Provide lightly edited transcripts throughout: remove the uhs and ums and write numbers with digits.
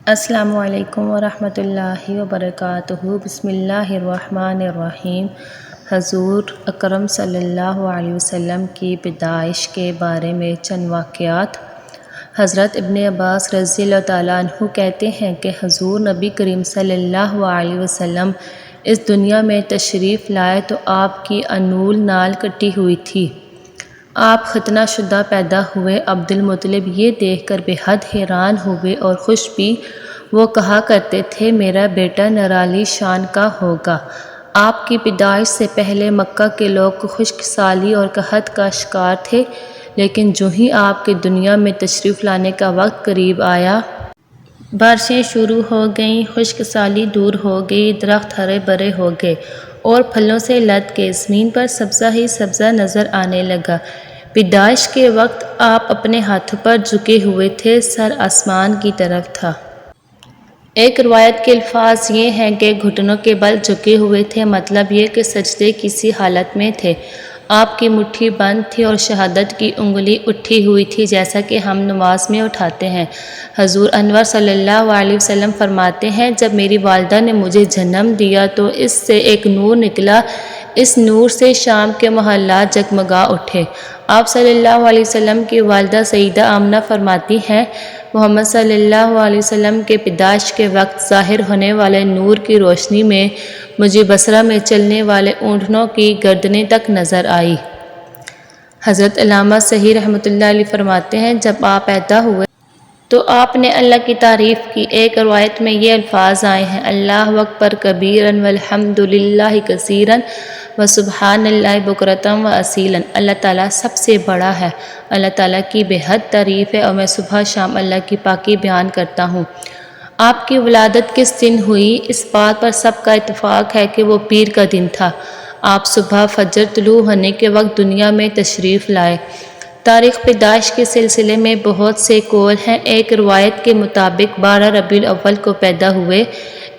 السلام علیکم ورحمۃ اللہ وبرکاتہ۔ بسم اللہ الرحمن الرحیم۔ حضور اکرم صلی اللہ علیہ وسلم کی پیدائش کے بارے میں چند واقعات۔ حضرت ابن عباس رضی اللہ تعالیٰ عنہ کہتے ہیں کہ حضور نبی کریم صلی اللہ علیہ وسلم اس دنیا میں تشریف لائے تو آپ کی انول نال کٹی ہوئی تھی۔ آپ ختنہ شدہ پیدا ہوئے۔ عبد المطلب یہ دیکھ کر بے حد حیران ہوئے اور خوش بھی۔ وہ کہا کرتے تھے میرا بیٹا نرالی شان کا ہوگا۔ آپ کی پیدائش سے پہلے مکہ کے لوگ خشک سالی اور قحط کا شکار تھے، لیکن جو ہی آپ کے دنیا میں تشریف لانے کا وقت قریب آیا، بارشیں شروع ہو گئیں، خشک سالی دور ہو گئی، درخت ہرے بھرے ہو گئے اور پھلوں سے لد کے زمین پر سبزہ ہی سبزہ نظر آنے لگا۔ پیدائش کے وقت آپ اپنے ہاتھوں پر جھکے ہوئے تھے، سر آسمان کی طرف تھا۔ ایک روایت کے الفاظ یہ ہیں کہ گھٹنوں کے بل جھکے ہوئے تھے، مطلب یہ کہ سجدے کی سی حالت میں تھے۔ آپ کی مٹھی بند تھی اور شہادت کی انگلی اٹھی ہوئی تھی جیسا کہ ہم نماز میں اٹھاتے ہیں۔ حضور انور صلی اللہ علیہ وسلم فرماتے ہیں جب میری والدہ نے مجھے جنم دیا تو اس سے ایک نور نکلا، اس نور سے شام کے محلات جگمگا اٹھے۔ آپ صلی اللہ علیہ وسلم کی والدہ سیدہ آمنہ فرماتی ہیں محمد صلی اللہ علیہ وسلم کے پیدائش کے وقت ظاہر ہونے والے نور کی روشنی میں مجھے بصرہ میں چلنے والے اونٹنوں کی گردنیں تک نظر آئی۔ حضرت علامہ صحیح رحمۃ اللہ علیہ فرماتے ہیں جب آپ پیدا ہوئے تو آپ نے اللہ کی تعریف کی۔ ایک روایت میں یہ الفاظ آئے ہیں اللہ اکبر کبیرا والحمد للہ کثیرا وسبحان اللہ بکرۃ واصیلا۔ اللہ تعالیٰ سب سے بڑا ہے، اللہ تعالیٰ کی بے حد تعریف ہے اور میں صبح شام اللہ کی پاکی بیان کرتا ہوں۔ آپ کی ولادت کس دن ہوئی؟ اس بات پر سب کا اتفاق ہے کہ وہ پیر کا دن تھا۔ آپ صبح فجر طلوع ہونے کے وقت دنیا میں تشریف لائے۔ تاریخ پیدائش کے سلسلے میں بہت سے قول ہیں۔ ایک روایت کے مطابق 12 ربیع الاول کو پیدا ہوئے،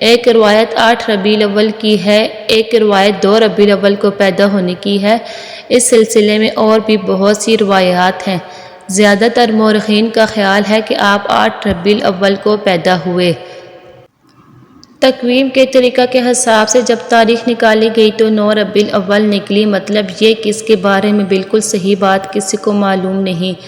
ایک روایت 8 ربیع الاول کی ہے، ایک روایت 2 ربیع الاول کو پیدا ہونے کی ہے۔ اس سلسلے میں اور بھی بہت سی روایات ہیں۔ زیادہ تر مورخین کا خیال ہے کہ آپ 8 ربیع الاول کو پیدا ہوئے۔ تقویم کے طریقہ کے حساب سے جب تاریخ نکالی گئی تو 9 ربیع الاول نکلی، مطلب یہ کہ اس کے بارے میں بالکل صحیح بات کسی کو معلوم نہیں۔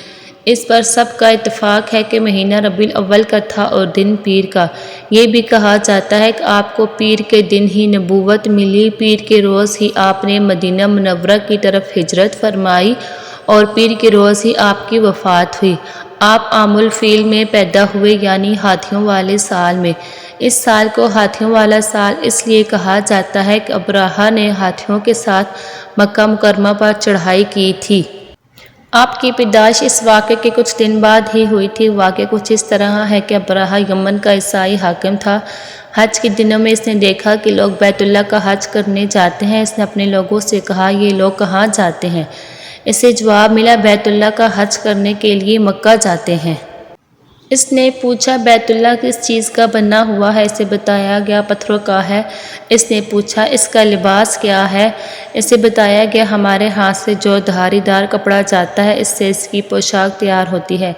اس پر سب کا اتفاق ہے کہ مہینہ ربیع الاول کا تھا اور دن پیر کا۔ یہ بھی کہا جاتا ہے کہ آپ کو پیر کے دن ہی نبوت ملی، پیر کے روز ہی آپ نے مدینہ منورہ کی طرف ہجرت فرمائی اور پیر کے روز ہی آپ کی وفات ہوئی۔ آپ عام الفیل میں پیدا ہوئے یعنی ہاتھیوں والے سال میں۔ اس سال کو ہاتھیوں والا سال اس لیے کہا جاتا ہے کہ ابرہہ نے ہاتھیوں کے ساتھ مکہ مکرمہ پر چڑھائی کی تھی۔ آپ کی پیدائش اس واقعے کے کچھ دن بعد ہی ہوئی تھی۔ واقعہ کچھ اس طرح ہے کہ ابرہہ یمن کا عیسائی حاکم تھا۔ حج کے دنوں میں اس نے دیکھا کہ لوگ بیت اللہ کا حج کرنے جاتے ہیں۔ اس نے اپنے لوگوں سے کہا یہ لوگ کہاں جاتے ہیں؟ اسے جواب ملا بیت اللہ کا حج کرنے کے لیے مکہ جاتے ہیں۔ اس نے پوچھا بیت اللہ کس چیز کا بنا ہوا ہے؟ اسے بتایا گیا پتھروں کا ہے۔ اس نے پوچھا اس کا لباس کیا ہے؟ اسے بتایا گیا ہمارے ہاتھ سے جو دھاری دار کپڑا جاتا ہے اس سے اس کی پوشاک تیار ہوتی ہے۔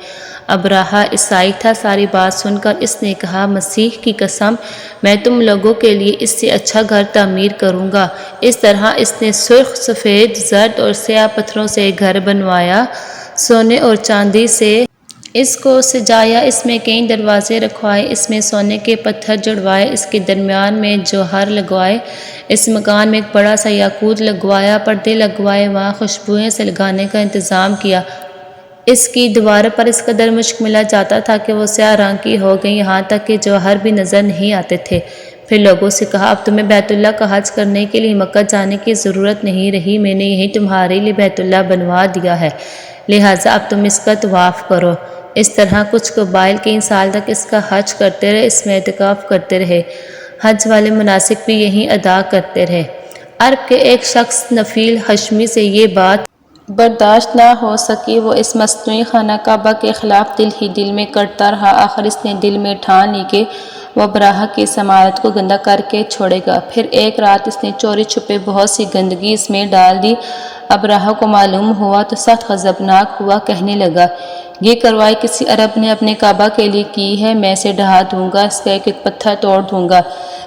ابرہہ عیسائی تھا۔ ساری بات سن کر اس نے کہا مسیح کی قسم میں تم لوگوں کے لیے اس سے اچھا گھر تعمیر کروں گا۔ اس طرح اس نے سرخ، سفید، زرد اور سیاہ پتھروں سے گھر بنوایا، سونے اور چاندی سے اس کو سجایا، اس میں کئی دروازے رکھوائے، اس میں سونے کے پتھر جڑوائے، اس کے درمیان میں جوہر لگوائے، اس مکان میں ایک بڑا سا یاقوت لگوایا، پردے لگوائے، وہاں خوشبوئیں سے لگانے کا انتظام کیا۔ اس کی دیواروں پر اس قدر مشک ملا جاتا تھا کہ وہ سیاہ رنگ کی ہو گئی، یہاں تک کہ جوہر بھی نظر نہیں آتے تھے۔ پھر لوگوں سے کہا اب تمہیں بیت اللہ کا حج کرنے کے لیے مکہ جانے کی ضرورت نہیں رہی، میں نے یہی تمہارے لیے بیت اللہ بنوا دیا ہے، لہٰذا اب تم اس کا طواف کرو۔ اس طرح کچھ قبائل کئی سال تک اس کا حج کرتے رہے، اس میں اعتکاف کرتے رہے، حج والے مناسک بھی یہی ادا کرتے رہے۔ عرب کے ایک شخص نفیل ہشمی سے یہ بات برداشت نہ ہو سکی، وہ اس مصنوعی خانہ کعبہ کے خلاف دل ہی دل میں کرتا رہا۔ آخر اس نے دل میں ٹھان لی کہ وہ ابرہہ کی اس عمارت کو گندہ کر کے چھوڑے گا۔ پھر ایک رات اس نے چوری چھپے بہت سی گندگی اس میں ڈال دی۔ ابراہہ کو معلوم ہوا تو سخت غضبناک ہوا، کہنے لگا یہ کارروائی کسی عرب نے اپنے کعبہ کے لیے کی ہے، میں اسے ڈھا دوں گا، اس کا ایک ایک پتھر توڑ دوں گا۔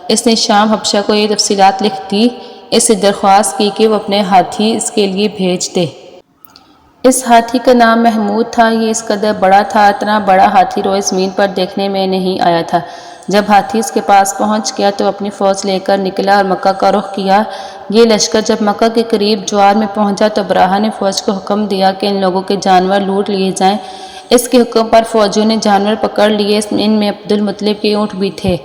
اس نے شام حبشہ کو یہ تفصیلات لکھ دی، اس سے درخواست کی کہ وہ اپنے ہاتھی اس کے لیے بھیج دے۔ اس ہاتھی کا نام محمود تھا، یہ اس قدر بڑا تھا، اتنا بڑا ہاتھی روئے زمین پر دیکھنے میں نہیں آیا تھا۔ جب ہاتھی اس کے پاس پہنچ گیا تو اپنی فوج لے کر نکلا اور مکہ کا رخ کیا۔ یہ لشکر جب مکہ کے قریب جوار میں پہنچا تو ابراہہ نے فوج کو حکم دیا کہ ان لوگوں کے جانور لوٹ لیے جائیں۔ اس کے حکم پر فوجیوں نے جانور پکڑ لیے، ان میں عبد المطلب کے اونٹ بھی تھے۔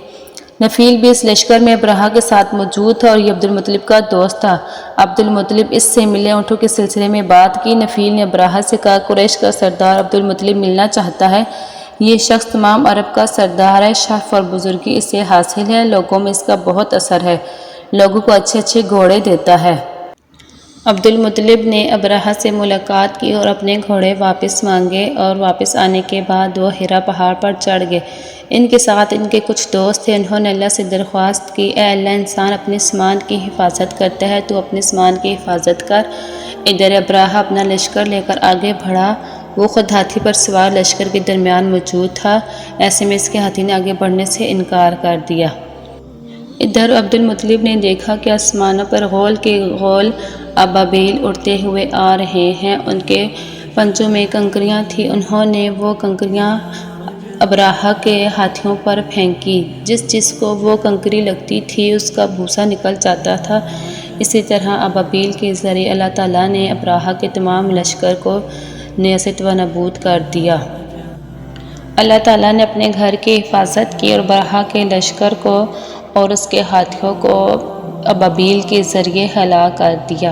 نفیل بھی اس لشکر میں ابراہہ کے ساتھ موجود تھا اور یہ عبد المطلب کا دوست تھا۔ عبد المطلب اس سے ملے، اونٹوں کے سلسلے میں بات کی۔ نفیل نے ابراہہ سے کہا قریش کا سردار عبد المطلب ملنا چاہتا ہے، یہ شخص تمام عرب کا سردار ہے، شرف اور بزرگی اس سے حاصل ہے، لوگوں میں اس کا بہت اثر ہے، لوگوں کو اچھے اچھے گھوڑے دیتا ہے۔ عبد المطلب نے ابراہہ سے ملاقات کی اور اپنے گھوڑے واپس مانگے اور واپس آنے کے بعد وہ ہرا پہاڑ پر چڑھ گئے۔ ان کے ساتھ ان کے کچھ دوست تھے، انہوں نے اللہ سے درخواست کی اے اللہ، انسان اپنے سامان کی حفاظت کرتا ہے، تو اپنے سامان کی حفاظت کر۔ ادھر ابراہہ اپنا لشکر لے کر آگے بڑھا، وہ خود ہاتھی پر سوار لشکر کے درمیان موجود تھا، ایسے میں اس کے ہاتھی نے آگے بڑھنے سے انکار کر دیا۔ ادھر عبد المطلب نے دیکھا کہ آسمانوں پر غول کے غول ابابیل اڑتے ہوئے آ رہے ہیں، ان کے پنجوں میں کنکریاں تھیں، انہوں نے وہ کنکریاں ابراہہ کے ہاتھیوں پر پھینکی، جس جس کو وہ کنکری لگتی تھی اس کا بھوسا نکل جاتا تھا۔ اسی طرح ابابیل کے ذریعے اللہ تعالیٰ نے ابراہہ کے تمام لشکر کو نیست و نابود کر دیا۔ اللہ تعالیٰ نے اپنے گھر کی حفاظت کی اور ابراہہ کے لشکر کو اور اس کے ہاتھیوں کو ابابیل کے ذریعے ہلاک کر دیا۔